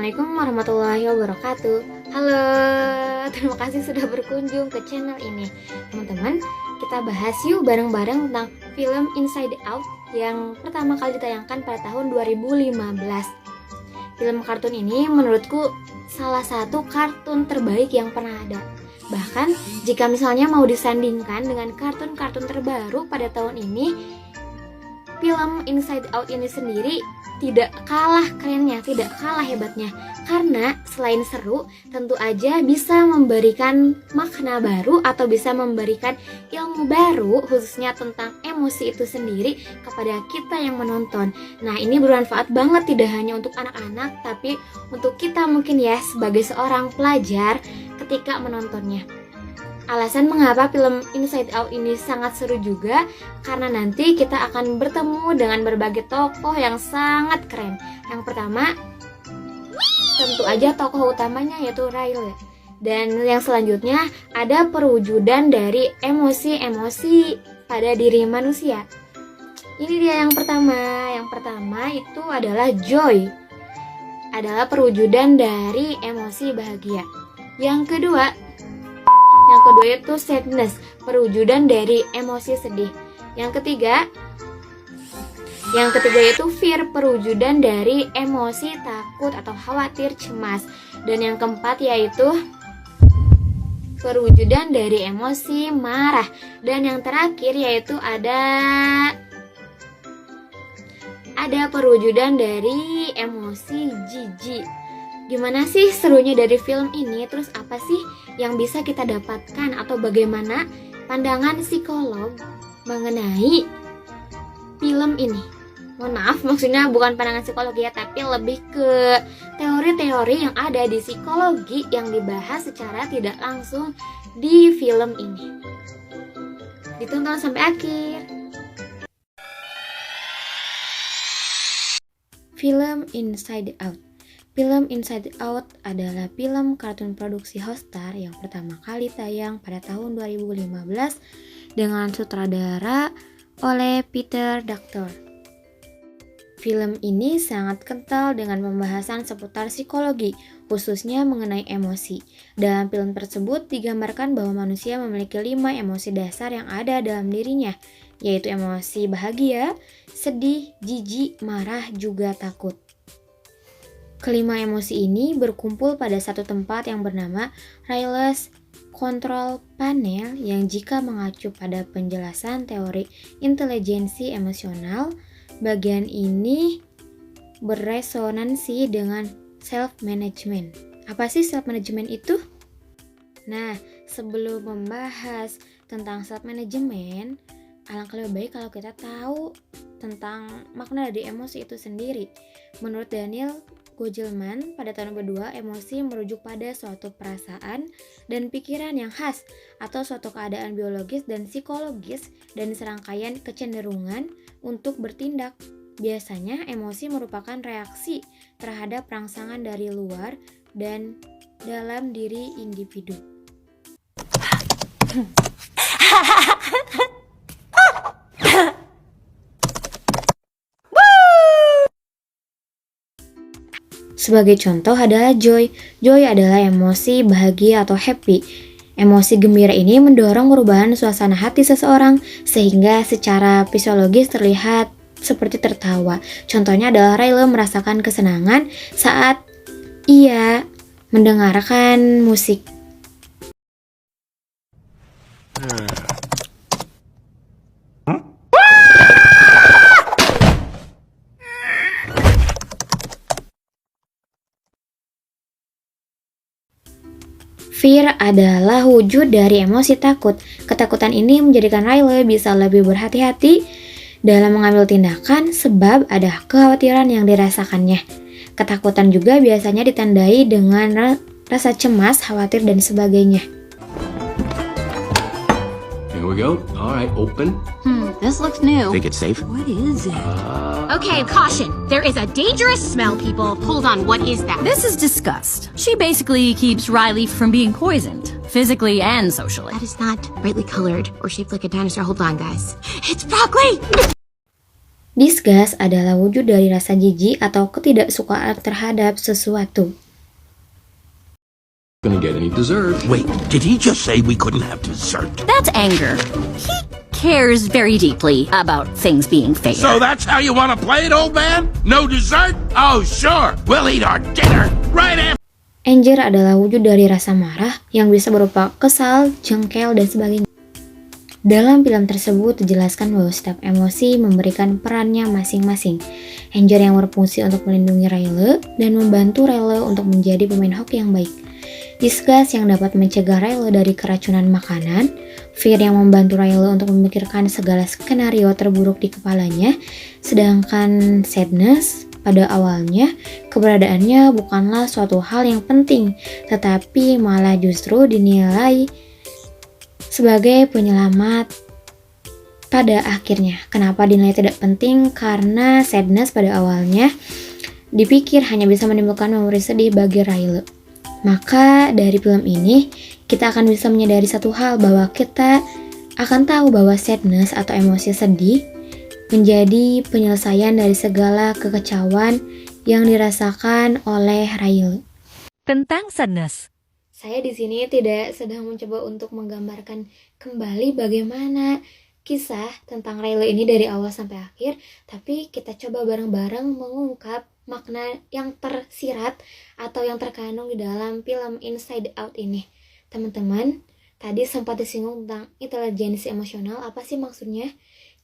Assalamualaikum warahmatullahi wabarakatuh. Halo, terima kasih sudah berkunjung ke channel ini. Teman-teman, kita bahas yuk bareng-bareng tentang film Inside Out yang pertama kali ditayangkan pada tahun 2015. Film kartun ini menurutku salah satu kartun terbaik yang pernah ada. Bahkan jika misalnya mau disandingkan dengan kartun-kartun terbaru pada tahun ini, film Inside Out ini sendiri tidak kalah kerennya, tidak kalah hebatnya. Karena selain seru, tentu aja bisa memberikan makna baru atau bisa memberikan ilmu baru khususnya tentang emosi itu sendiri kepada kita yang menonton. Nah, ini bermanfaat banget tidak hanya untuk anak-anak tapi untuk kita mungkin ya sebagai seorang pelajar ketika menontonnya. Alasan mengapa film Inside Out ini sangat seru juga karena nanti kita akan bertemu dengan berbagai tokoh yang sangat keren. Yang pertama, tentu aja tokoh utamanya yaitu Riley. Dan yang selanjutnya ada perwujudan dari emosi-emosi pada diri manusia. Ini dia yang pertama. Yang pertama itu adalah joy. Adalah perwujudan dari emosi bahagia. Yang kedua itu sadness, perwujudan dari emosi sedih. Yang ketiga itu fear, perwujudan dari emosi takut atau khawatir, cemas. Dan yang keempat yaitu perwujudan dari emosi marah. Dan yang terakhir yaitu ada perwujudan dari emosi jijik. Gimana sih serunya dari film ini? Terus apa sih yang bisa kita dapatkan atau bagaimana pandangan psikolog mengenai film ini? Mohon maaf, maksudnya bukan pandangan psikologi ya, tapi lebih ke teori-teori yang ada di psikologi yang dibahas secara tidak langsung di film ini. Ditonton sampai akhir. Film Inside Out. Film Inside Out adalah film kartun produksi Hotstar yang pertama kali tayang pada tahun 2015 dengan sutradara oleh Peter Docter. Film ini sangat kental dengan pembahasan seputar psikologi, khususnya mengenai emosi. Dalam film tersebut digambarkan bahwa manusia memiliki 5 emosi dasar yang ada dalam dirinya, yaitu emosi bahagia, sedih, jijik, marah, juga takut. Kelima emosi ini berkumpul pada satu tempat yang bernama Riley's Control Panel yang jika mengacu pada penjelasan teori intelijensi emosional, bagian ini berresonansi dengan self-management. Apa sih self-management itu? Nah, sebelum membahas tentang self-management, alangkah lebih baik kalau kita tahu tentang makna dari emosi itu sendiri. Menurut Daniel Goleman, pada tahun kedua, emosi merujuk pada suatu perasaan dan pikiran yang khas atau suatu keadaan biologis dan psikologis dan serangkaian kecenderungan untuk bertindak. Biasanya, emosi merupakan reaksi terhadap rangsangan dari luar dan dalam diri individu. Sebagai contoh adalah joy. Joy adalah emosi bahagia atau happy. Emosi gembira ini mendorong perubahan suasana hati seseorang sehingga secara fisiologis terlihat seperti tertawa. Contohnya adalah Riley merasakan kesenangan saat ia mendengarkan musik. Fear adalah wujud dari emosi takut. Ketakutan ini menjadikan Riley bisa lebih berhati-hati dalam mengambil tindakan sebab ada kekhawatiran yang dirasakannya. Ketakutan juga biasanya ditandai dengan rasa cemas, khawatir, dan sebagainya. Here we go. All right, open. This looks new. Think it's safe? What is it? Okay, caution. There is a dangerous smell, people. Hold on, what is that? This is disgust. She basically keeps Riley from being poisoned, physically and socially. That is not brightly colored or shaped like a dinosaur. Hold on, guys. It's broccoli! Disgust adalah wujud dari rasa jijik atau ketidaksukaan terhadap sesuatu. Gonna get any dessert. Wait, did he just say we couldn't have dessert? That's anger. He cares very deeply about things being fair. So that's how you want to play it, old man? No dessert? Oh, sure. We'll eat our dinner right after. Anger adalah wujud dari rasa marah yang bisa berupa kesal, jengkel, dan sebagainya. Dalam film tersebut dijelaskan bahwa setiap emosi memberikan perannya masing-masing. Anger yang berfungsi untuk melindungi Riley dan membantu Riley untuk menjadi pemain hoki yang baik. Disgust yang dapat mencegah Riley dari keracunan makanan. Fear yang membantu Riley untuk memikirkan segala skenario terburuk di kepalanya. Sedangkan sadness pada awalnya keberadaannya bukanlah suatu hal yang penting, tetapi malah justru dinilai sebagai penyelamat pada akhirnya. Kenapa dinilai tidak penting? Karena sadness pada awalnya dipikir hanya bisa menimbulkan memori sedih bagi Riley. Maka dari film ini kita akan bisa menyadari satu hal, bahwa kita akan tahu bahwa sadness atau emosi sedih menjadi penyelesaian dari segala kekecauan yang dirasakan oleh Riley. Tentang sadness. Saya di sini tidak sedang mencoba untuk menggambarkan kembali bagaimana kisah tentang Riley ini dari awal sampai akhir, tapi kita coba bareng-bareng mengungkap makna yang tersirat atau yang terkandung di dalam film Inside Out ini. Teman-teman, tadi sempat disinggung tentang intelijensi emosional, apa sih maksudnya?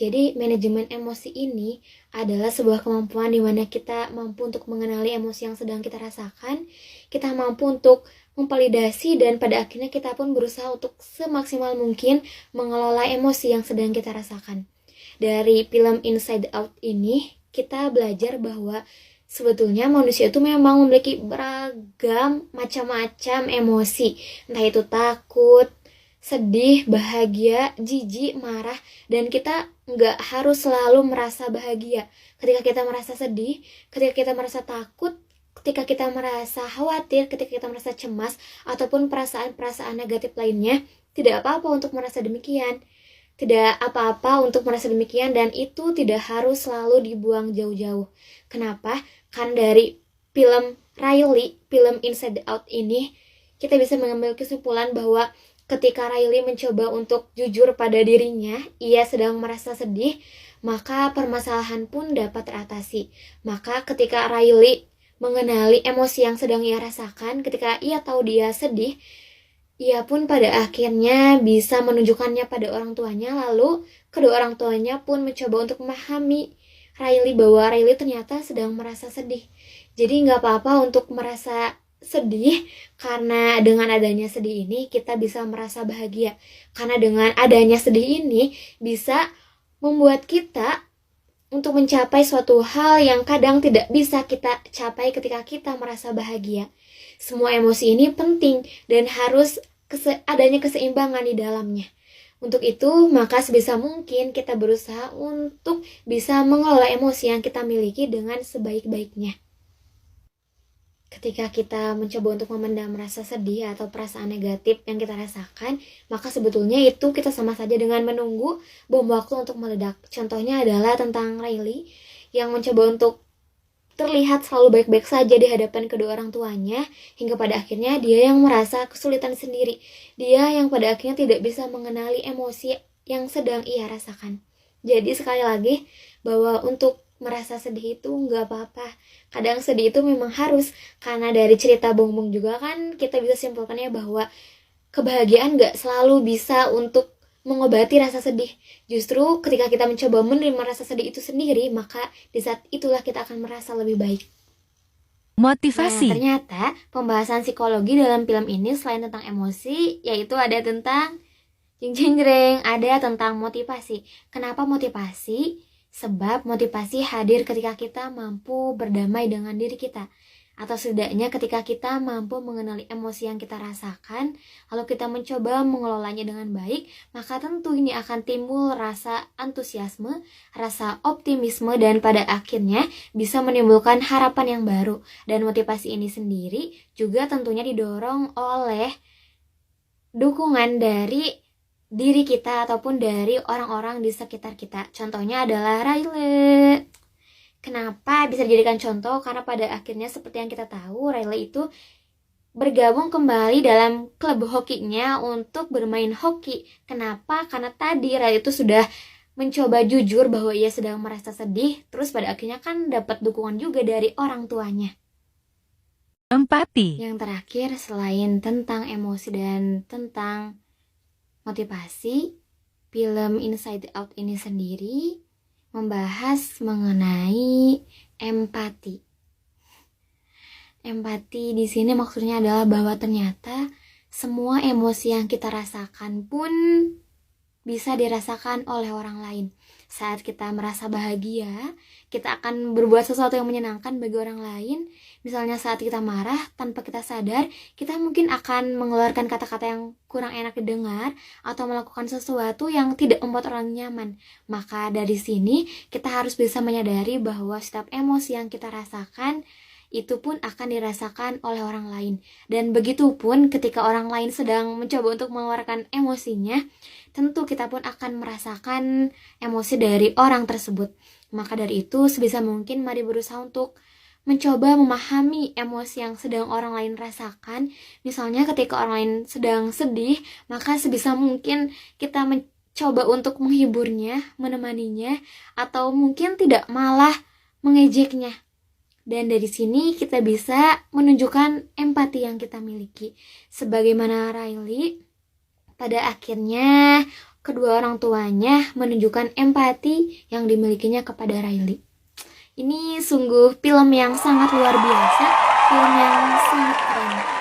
Jadi, manajemen emosi ini adalah sebuah kemampuan di mana kita mampu untuk mengenali emosi yang sedang kita rasakan, kita mampu untuk memvalidasi, dan pada akhirnya kita pun berusaha untuk semaksimal mungkin mengelola emosi yang sedang kita rasakan. Dari film Inside Out ini, kita belajar bahwa sebetulnya manusia itu memang memiliki beragam macam-macam emosi, entah itu takut, sedih, bahagia, jijik, marah, dan kita nggak harus selalu merasa bahagia. Ketika kita merasa sedih, ketika kita merasa takut, ketika kita merasa khawatir, ketika kita merasa cemas, ataupun perasaan-perasaan negatif lainnya, tidak apa-apa untuk merasa demikian. Tidak apa-apa untuk merasa demikian, dan itu tidak harus selalu dibuang jauh-jauh. Kenapa? Karena dari film Riley, film Inside Out ini, kita bisa mengambil kesimpulan bahwa ketika Riley mencoba untuk jujur pada dirinya, ia sedang merasa sedih, maka permasalahan pun dapat teratasi. Maka ketika Riley mengenali emosi yang sedang ia rasakan, ketika ia tahu dia sedih, ia pun pada akhirnya bisa menunjukkannya pada orang tuanya, lalu kedua orang tuanya pun mencoba untuk memahami Riley bahwa Riley ternyata sedang merasa sedih. Jadi nggak apa-apa untuk merasa sedih, karena dengan adanya sedih ini kita bisa merasa bahagia. Karena dengan adanya sedih ini bisa membuat kita untuk mencapai suatu hal yang kadang tidak bisa kita capai ketika kita merasa bahagia. Semua emosi ini penting dan harus adanya keseimbangan di dalamnya. Untuk itu, maka sebisa mungkin kita berusaha untuk bisa mengelola emosi yang kita miliki dengan sebaik-baiknya. Ketika kita mencoba untuk memendam rasa sedih atau perasaan negatif yang kita rasakan, maka sebetulnya itu kita sama saja dengan menunggu bom waktu untuk meledak. Contohnya adalah tentang Riley yang mencoba untuk terlihat selalu baik-baik saja di hadapan kedua orang tuanya, hingga pada akhirnya dia yang merasa kesulitan sendiri. Dia yang pada akhirnya tidak bisa mengenali emosi yang sedang ia rasakan. Jadi sekali lagi, bahwa untuk merasa sedih itu nggak apa-apa. Kadang sedih itu memang harus, karena dari cerita Bongbong juga kan kita bisa simpulkannya bahwa kebahagiaan nggak selalu bisa untuk mengobati rasa sedih. Justru ketika kita mencoba menerima rasa sedih itu sendiri, maka di saat itulah kita akan merasa lebih baik. Motivasi. Nah, ternyata pembahasan psikologi dalam film ini selain tentang emosi, yaitu ada tentang jeng-jeng-jeng, ada tentang motivasi. Kenapa motivasi? Sebab motivasi hadir ketika kita mampu berdamai dengan diri kita, atau setidaknya ketika kita mampu mengenali emosi yang kita rasakan, lalu kita mencoba mengelolanya dengan baik, maka tentu ini akan timbul rasa antusiasme, rasa optimisme, dan pada akhirnya bisa menimbulkan harapan yang baru. Dan motivasi ini sendiri juga tentunya didorong oleh dukungan dari diri kita ataupun dari orang-orang di sekitar kita. Contohnya adalah Riley. Kenapa bisa dijadikan contoh? Karena pada akhirnya seperti yang kita tahu, Riley itu bergabung kembali dalam klub hokinya untuk bermain hoki. Kenapa? Karena tadi Riley itu sudah mencoba jujur bahwa ia sedang merasa sedih, terus pada akhirnya kan dapat dukungan juga dari orang tuanya. Empati. Yang terakhir, selain tentang emosi dan tentang motivasi, film Inside Out ini sendiri membahas mengenai empati. Empati di sini maksudnya adalah bahwa ternyata semua emosi yang kita rasakan pun bisa dirasakan oleh orang lain. Saat kita merasa bahagia, kita akan berbuat sesuatu yang menyenangkan bagi orang lain. Misalnya saat kita marah, tanpa kita sadar, kita mungkin akan mengeluarkan kata-kata yang kurang enak didengar atau melakukan sesuatu yang tidak membuat orang nyaman. Maka dari sini, kita harus bisa menyadari bahwa setiap emosi yang kita rasakan itu pun akan dirasakan oleh orang lain. Dan begitu pun ketika orang lain sedang mencoba untuk mengeluarkan emosinya, tentu kita pun akan merasakan emosi dari orang tersebut. Maka dari itu, sebisa mungkin mari berusaha untuk mencoba memahami emosi yang sedang orang lain rasakan. Misalnya ketika orang lain sedang sedih, maka sebisa mungkin kita mencoba untuk menghiburnya, menemaninya, atau mungkin tidak malah mengejeknya. Dan dari sini kita bisa menunjukkan empati yang kita miliki. Sebagaimana Riley, pada akhirnya kedua orang tuanya menunjukkan empati yang dimilikinya kepada Riley. Ini sungguh film yang sangat luar biasa, film yang sangat keren.